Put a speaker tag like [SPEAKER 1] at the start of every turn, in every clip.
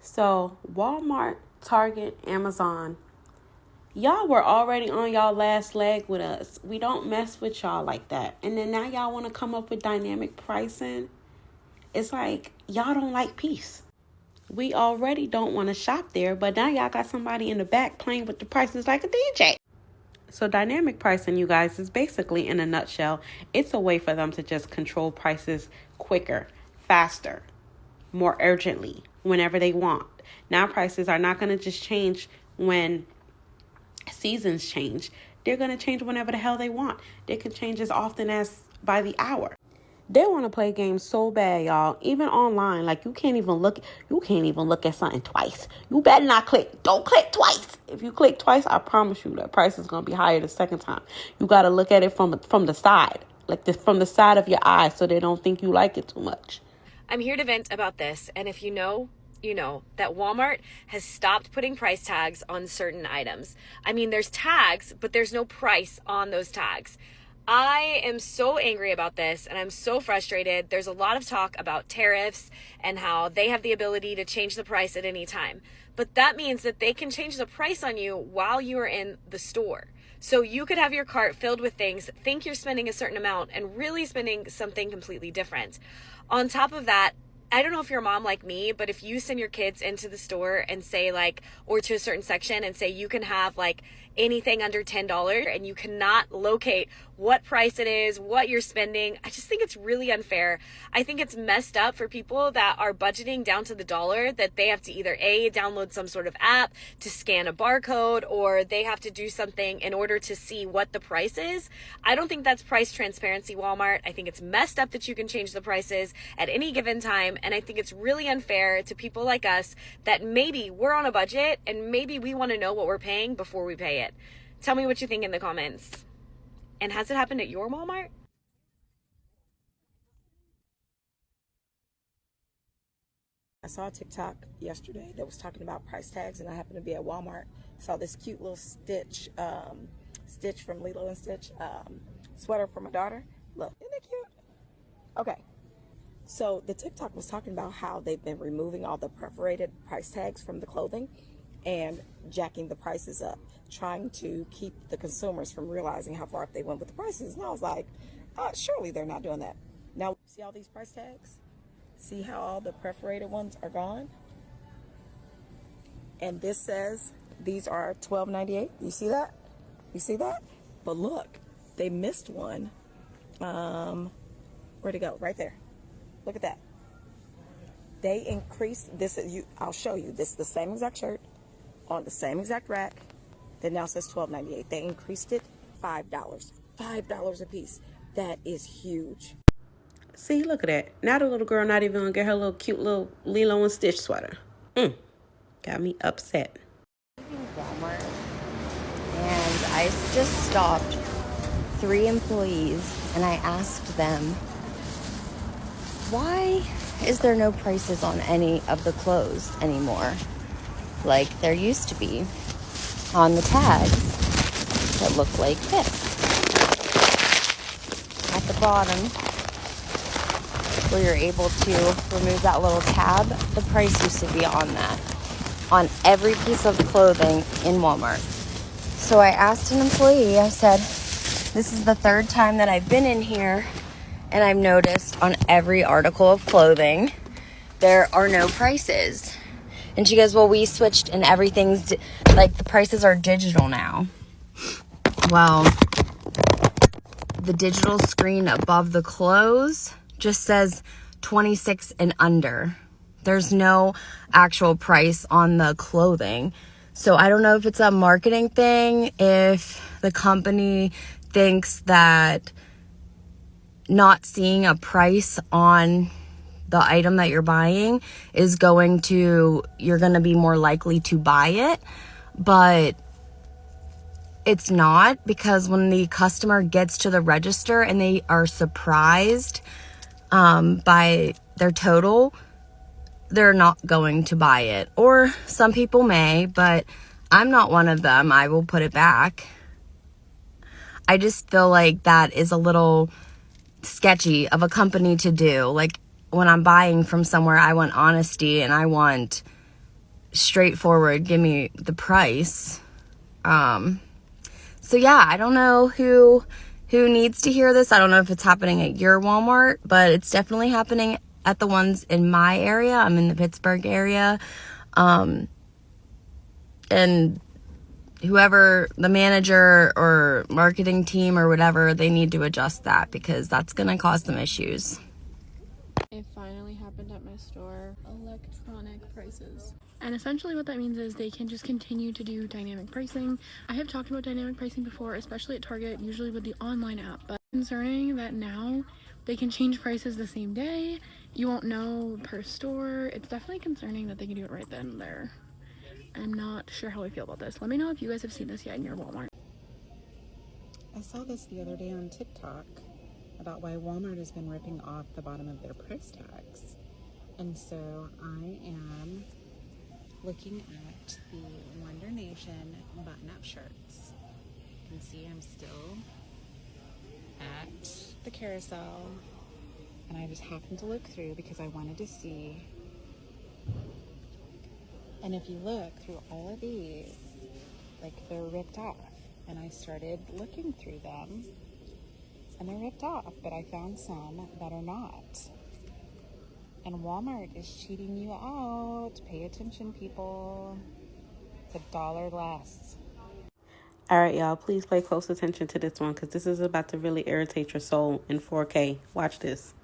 [SPEAKER 1] So Walmart, Target, Amazon, y'all were already on y'all last leg with us. We don't mess with y'all like that. And then now y'all want to come up with dynamic pricing. It's like y'all don't like peace. We already don't want to shop there, but now y'all got somebody in the back playing with the prices like a DJ. So dynamic pricing, you guys, is basically, in a nutshell, it's a way for them to just control prices quicker, faster, more urgently, whenever they want. Now prices are not going to just change when seasons change. They're going to change whenever the hell they want. They can change as often as by the hour. They want to play games so bad, y'all. Even online, like you can't even look at something twice. You better not click. Don't click twice. If you click twice, I promise you that price is gonna be higher the second time. You gotta look at it from the side, from the side of your eye, so they don't think you like it too much.
[SPEAKER 2] I'm here to vent about this, and if you know that Walmart has stopped putting price tags on certain items. I mean, there's tags, but there's no price on those tags. I am so angry about this, and I'm so frustrated. There's a lot of talk about tariffs and how they have the ability to change the price at any time. But that means that they can change the price on you while you are in the store. So you could have your cart filled with things, think you're spending a certain amount, and really spending something completely different. On top of that, I don't know if you're a mom like me, but if you send your kids into the store and say or to a certain section and say you can have anything under $10 and you cannot locate what price it is, what you're spending, I just think it's really unfair. I think it's messed up for people that are budgeting down to the dollar, that they have to either download some sort of app to scan a barcode, or they have to do something in order to see what the price is. I don't think that's price transparency, Walmart. I think it's messed up that you can change the prices at any given time. And I think it's really unfair to people like us that maybe we're on a budget and maybe we want to know what we're paying before we pay it. Tell me what you think in the comments. And has it happened at your Walmart?
[SPEAKER 3] I saw a TikTok yesterday that was talking about price tags, and I happened to be at Walmart. Saw this cute little Stitch from Lilo and Stitch sweater for my daughter. Look, isn't it cute? Okay. So the TikTok was talking about how they've been removing all the perforated price tags from the clothing and jacking the prices up, trying to keep the consumers from realizing how far up they went with the prices. And I was like, surely they're not doing that. Now, see all these price tags? See how all the perforated ones are gone? And this says these are $12.98. You see that? You see that? But look, they missed one. Where'd it go? Right there. Look at that. They increased this. I'll show you. This is the same exact shirt on the same exact rack that now says $12.98. They increased it $5. $5 a piece. That is huge.
[SPEAKER 1] See, look at that. Now the little girl not even gonna get her little cute little Lilo and Stitch sweater. Got me upset.
[SPEAKER 4] Walmart, and I just stopped 3 employees and I asked them, why is there no prices on any of the clothes anymore? Like there used to be on the tags that look like this. At the bottom, where you're able to remove that little tab, the price used to be on that, on every piece of clothing in Walmart. So I asked an employee, I said, this is the 3rd time that I've been in here, and I've noticed on every article of clothing, there are no prices. And she goes, well, we switched and everything's, the prices are digital now. Well, the digital screen above the clothes just says 26 and under. There's no actual price on the clothing. So I don't know if it's a marketing thing, if the company thinks that not seeing a price on the item that you're buying is you're going to be more likely to buy it. But it's not, because when the customer gets to the register and they are surprised by their total, they're not going to buy it. Or some people may, but I'm not one of them. I will put it back. I just feel like that is a little sketchy of a company to do. Like when I'm buying from somewhere, I want honesty and I want straightforward, give me the price. So yeah, I don't know who needs to hear this. I don't know if it's happening at your Walmart, but it's definitely happening at the ones in my area. I'm in the Pittsburgh area. And whoever, the manager or marketing team or whatever, they need to adjust that, because that's going to cause some issues.
[SPEAKER 5] It finally happened at my store. Electronic prices. And essentially what that means is they can just continue to do dynamic pricing. I have talked about dynamic pricing before, especially at Target, usually with the online app. But concerning that now they can change prices the same day. You won't know per store. It's definitely concerning that they can do it right then and there. I'm not sure how I feel about this. Let me know if you guys have seen this yet in your Walmart.
[SPEAKER 6] I saw this the other day on TikTok about why Walmart has been ripping off the bottom of their price tags. And so I am looking at the Wonder Nation button-up shirts. You can see I'm still at the carousel, and I just happened to look through because I wanted to see. And if you look through all of these, like, they're ripped off. And I started looking through them, and they're ripped off, but I found some that are not. And Walmart is cheating you out. Pay attention, people. It's $1 less.
[SPEAKER 1] All right, y'all, please pay close attention to this one, because this is about to really irritate your soul in 4K. Watch this.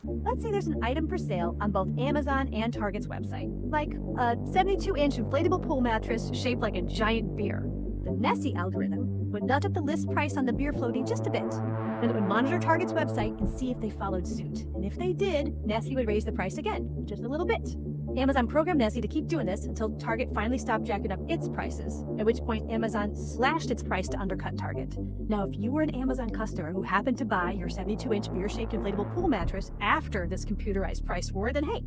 [SPEAKER 7] Let's say there's an item for sale on both Amazon and Target's website, like a 72-inch inflatable pool mattress shaped like a giant beer. The Nessie algorithm would nudge up the list price on the beer floating just a bit. Then it would monitor Target's website and see if they followed suit. And if they did, Nessie would raise the price again, just a little bit. Amazon programmed Nessie to keep doing this until Target finally stopped jacking up its prices, at which point Amazon slashed its price to undercut Target. Now, if you were an Amazon customer who happened to buy your 72-inch beer-shaped inflatable pool mattress after this computerized price war, then hey,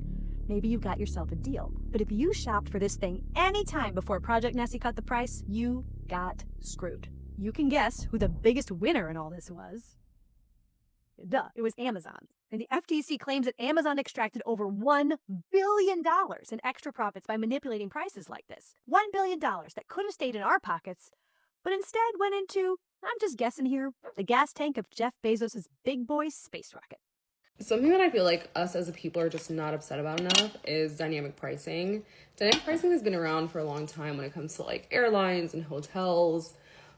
[SPEAKER 7] maybe you got yourself a deal. But if you shopped for this thing any time before Project Nessie cut the price, you got screwed. You can guess who the biggest winner in all this was. Duh, it was Amazon. And the FTC claims that Amazon extracted over $1 billion in extra profits by manipulating prices like this. $1 billion that could have stayed in our pockets, but instead went into, I'm just guessing here, the gas tank of Jeff Bezos' big boy space rocket.
[SPEAKER 8] Something that I feel like us as a people are just not upset about enough is dynamic pricing. Dynamic pricing has been around for a long time when it comes to like airlines and hotels,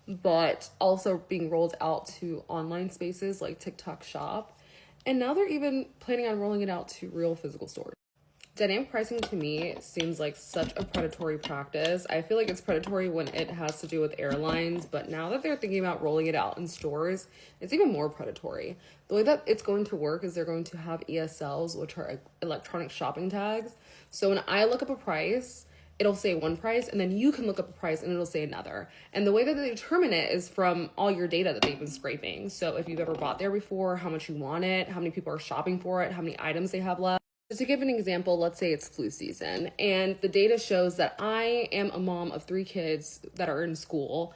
[SPEAKER 8] but also being rolled out to online spaces like TikTok Shop. And now they're even planning on rolling it out to real physical stores. Dynamic pricing to me seems like such a predatory practice. I feel like it's predatory when it has to do with airlines, but now that they're thinking about rolling it out in stores, it's even more predatory. The way that it's going to work is they're going to have ESLs, which are electronic shopping tags. So when I look up a price, it'll say one price, and then you can look up a price and it'll say another. And the way that they determine it is from all your data that they've been scraping. So if you've ever bought there before, how much you want it, how many people are shopping for it, how many items they have left. Just to give an example, let's say it's flu season, and the data shows that I am a mom of 3 kids that are in school,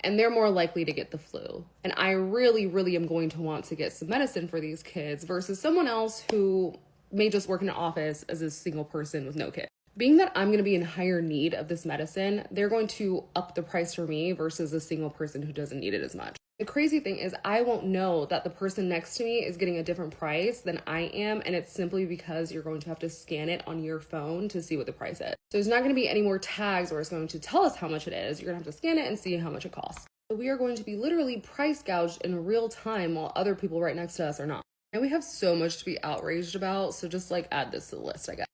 [SPEAKER 8] and they're more likely to get the flu. And I really, really am going to want to get some medicine for these kids versus someone else who may just work in an office as a single person with no kids. Being that I'm going to be in higher need of this medicine, they're going to up the price for me versus a single person who doesn't need it as much. The crazy thing is I won't know that the person next to me is getting a different price than I am, and it's simply because you're going to have to scan it on your phone to see what the price is. So there's not going to be any more tags where it's going to tell us how much it is. You're going to have to scan it and see how much it costs. So we are going to be literally price gouged in real time while other people right next to us are not. And we have so much to be outraged about, so just like add this to the list, I guess.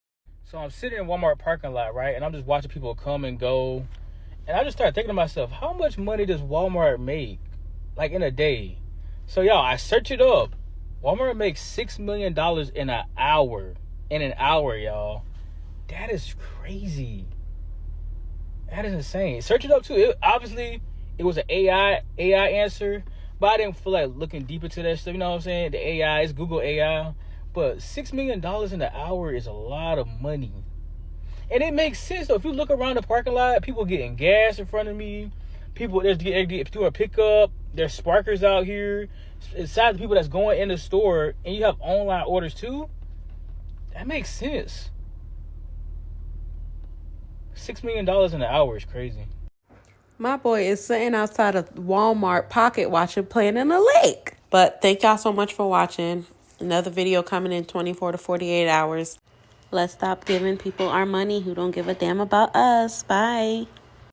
[SPEAKER 9] So I'm sitting in Walmart parking lot, right? And I'm just watching people come and go. And I just started thinking to myself, how much money does Walmart make, like, in a day? So, y'all, I searched it up. Walmart makes $6 million in an hour. In an hour, y'all. That is crazy. That is insane. Search it up, too. Obviously, it was an AI answer. But I didn't feel like looking deep into that stuff. You know what I'm saying? The AI, it's Google AI. But $6 million in an hour is a lot of money. And it makes sense, though. If you look around the parking lot, people getting gas in front of me. People, there's doing a pickup. There's sparkers out here. Besides the people that's going in the store, and you have online orders, too. That makes sense. $6 million in an hour is crazy.
[SPEAKER 1] My boy is sitting outside of Walmart pocket watching playing in a lake. But thank y'all so much for watching. Another video coming in 24 to 48 hours. Let's stop giving people our money who don't give a damn about us. Bye.